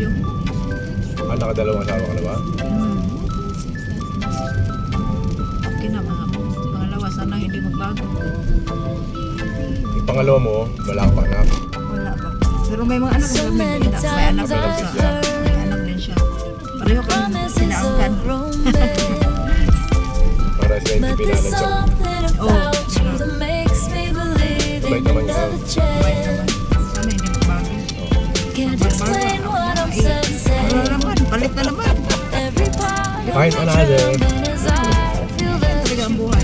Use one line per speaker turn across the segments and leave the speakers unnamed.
negosyo.
Nakadalawang asawa ka na ba?
Okay na mga pangalawa, sana hindi magbago.
Yung pangalawa mo, wala ka pa anak.
Wala pa. Pero may mga anak na may anak din siya. May anak din siya. Pareho kami sinaangkan.
Para sa hindi pinalan sa...
Oh,
Bait naman yun.
may naman. Sana hindi magbago. Magbago. Wala naman, palit na naman.
Kahit another.
Talaga ang buhay.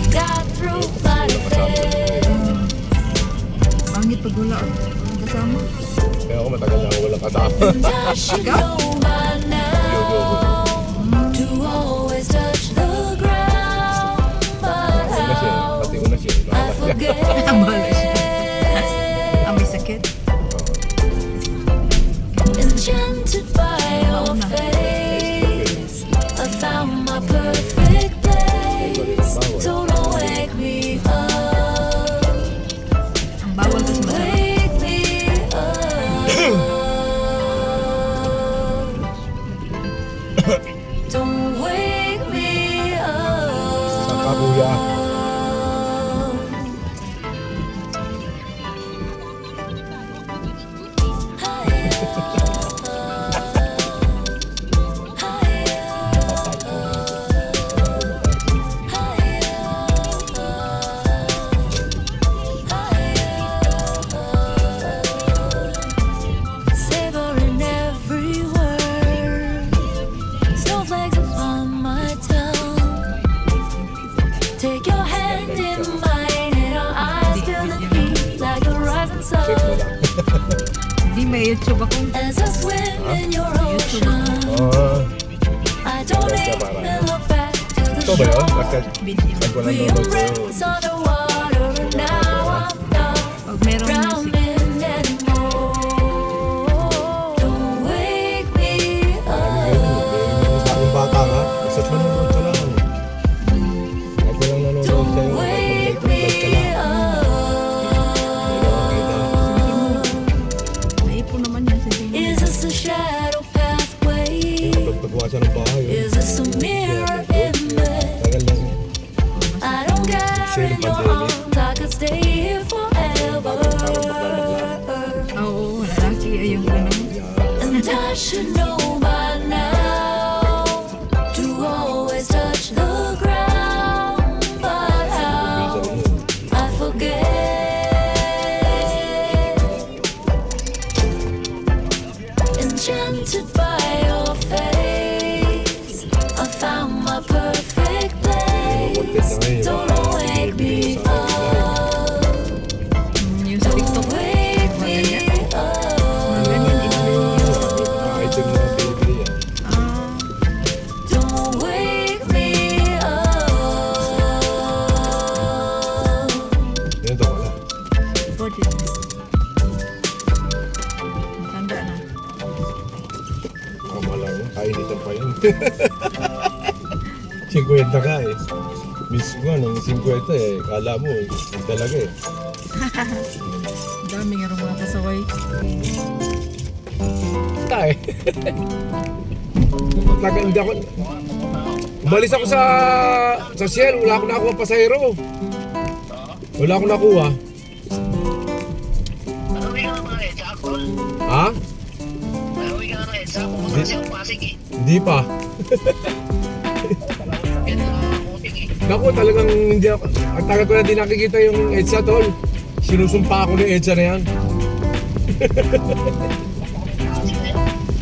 Pangit pag wala ang kasama.
Kaya ako matagal na ako walang kasama.
Ikaw?
Una siya, pati una siya.
Bahala siya. May sakit.
Enchanted by your face, I found my perfect place. Don't wake me up,
Ang bawal kasi madami.
wake me up. Don't wake me
Saan ka,
up.
kuya?
Savoring every word, snowflakes upon my tongue. Take your hand in mine, and our eyes feel the heat like a rising
Check mo
sun.
lang.
Hindi, may YouTube ako.
As I swim in your ocean, I don't even look back to the
Ito ba yun?
shore.
Video.
Pag walang
We
nanonood sa'yo.
embrace on the water, and now I'm not
Pag merong music.
drowning anymore. Don't wake me up.
Yung bata ka, isa't manonood ka lang. Pag walang nanonood sa'yo,
Don't
pag
wake
mag-live ka
me
lang.
up.
Naipon naman yan sa tingin.
Is this a shadow pathway?
Pagpagawa siya ng bahay.
Is this a mirror image?
Tagal lang.
I don't care in your arms. I could stay here forever.
Oo, wala lang. Sige, yung ganun.
And I should know by now to always touch the ground. But how I forget. Enchanted by your face, I found my perfect place. Don't wake me up.
Yung sa TikTok.
Wake me
Ganyan,
up.
Item na ng baby yan.
Don't wake me up.
Yan ito wala.
Budget. Tanda na.
Tama lang. Kainitan pa yun. 50 ka eh. Miss ko nung 50 eh. Kala mo eh. Talaga eh.
Dami nga rin mga kasaway.
Tay. Tagal hindi ako. Umalis ako sa Shell, wala akong nakuha pasahero. Wala akong nakuha. Ha? Hindi pa. Naku, talagang hindi ako. Ang tagal ko na din nakikita yung EDSA tol. Sinusumpa ako ng EDSA na yan.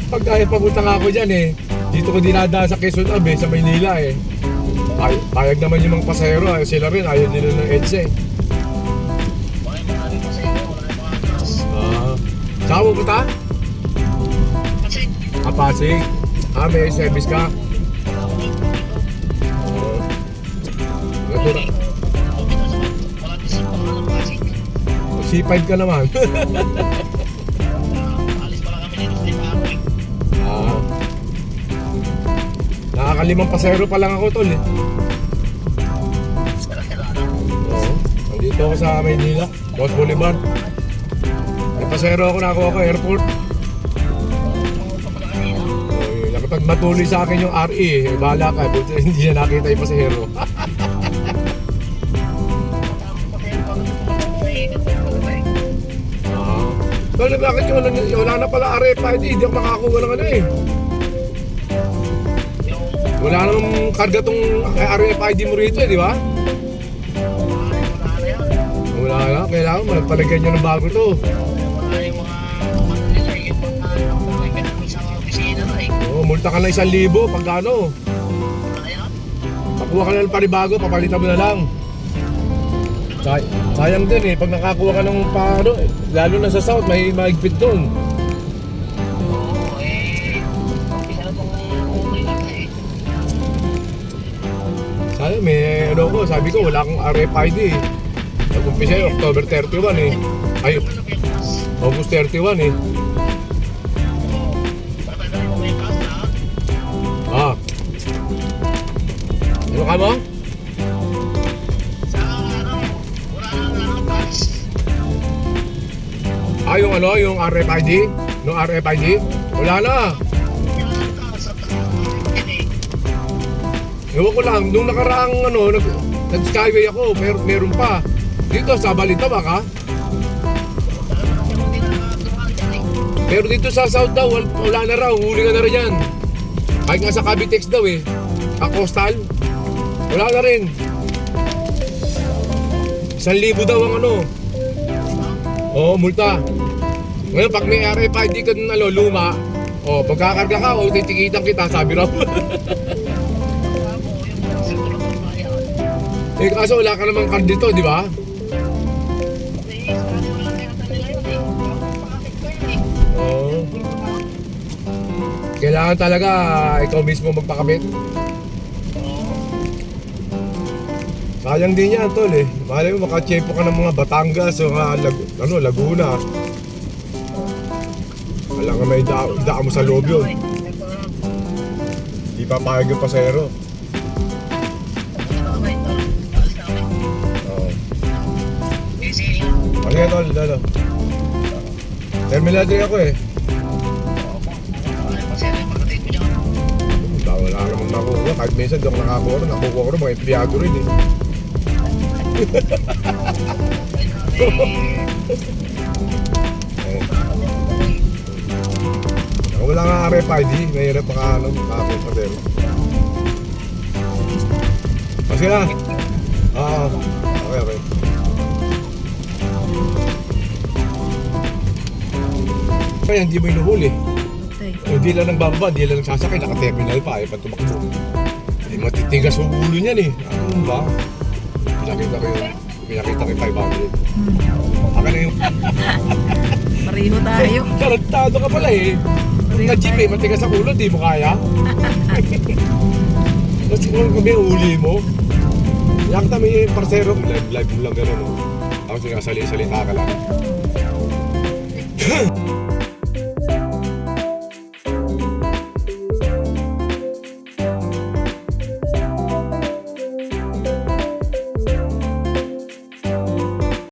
Pag kaya papunta nga ako dyan eh. Dito ko dinadaan sa Quezon Ave, sa Maynila eh. Payag naman yung mga pasahero, sila rin, ayaw nila ng EDSA eh. Saan mo punta? Pasig. May service ka? Natura. C5 ka naman. Nakakalimang pasahero pa lang ako tol eh. Oo. Nandito ako sa Maynila, Boss Boulevard. May pasahero ako, nakuha ko airport. Kapag matuloy sa akin yung RE, bahala ka. Buti hindi niya nakita yung pasahero. Pero bakit wala na pala RFID? Hindi ako makakuha ng ano eh. Wala namang karga tong RFID mo rito eh, di ba? Wala na, kailangan malagpalagyan nyo ng bago to. Oo, multa ka na 1,000 pag ano. Pakuha ka na ng panibago, papalitan mo na lang. Sayang din eh, pag nakakuha ka ng paano, lalo na sa south, may mahigpit doon. Sayang, may ano ko, sabi ko wala akong RFID eh. Nag-umpisa yung October 31 eh. Ay, August 31 eh. Ah. Ano ka mo? Ah, yung ano, yung RFID? No RFID? Wala na. Ewan ko lang, nung nakaraang ano, nag-skyway ako, meron pa. Dito sa Balintawak ha? Pero dito sa South daw, wala na raw, huli ka na rin yan. Kahit nga sa Cavitex daw eh, sa Coastal, wala na rin. 1,000 daw ang ano. Oo, multa. Ngayon, pag may RFID ka ng luma, pagkakarga ka, titikitan kita, sabi raw. Eh, kaso wala ka namang card dito, di ba? Oo. Kailangan talaga ikaw mismo magpakabit. Sayang din yan, tol eh. Malay mo, makachempo ka ng mga Batangas o Laguna. Wala nga may daan mo sa loob yun. Di papayag yung pasahero. Oo. Sige tol, lalo. Terminal 3 ako eh. Wala namang nakuha. Kahit minsan di ako nakakuha rin. Nakukuha ko rin mga empleyado rin eh. Wala nga RFID, mahirap makakuha pa din. Sige na. Oo. Okay. Kaya hindi mo inuhuli. Hindi lang nang bababa, hindi lang nagsasakay, naka-terminal pa, ayaw pa tumakbo. Eh, matitigas ang ulo niyan eh. Ano ba? Pinakita ko 500. Aka na yung...
Pareho tayo.
Tarantado ka pala eh. Ka-jeep eh, matigas ang ulo, di mo kaya. Kasi kung kami uli mo, yakta may parsero, live mo lang gano'n. Tapos sinasali-salita ka lang.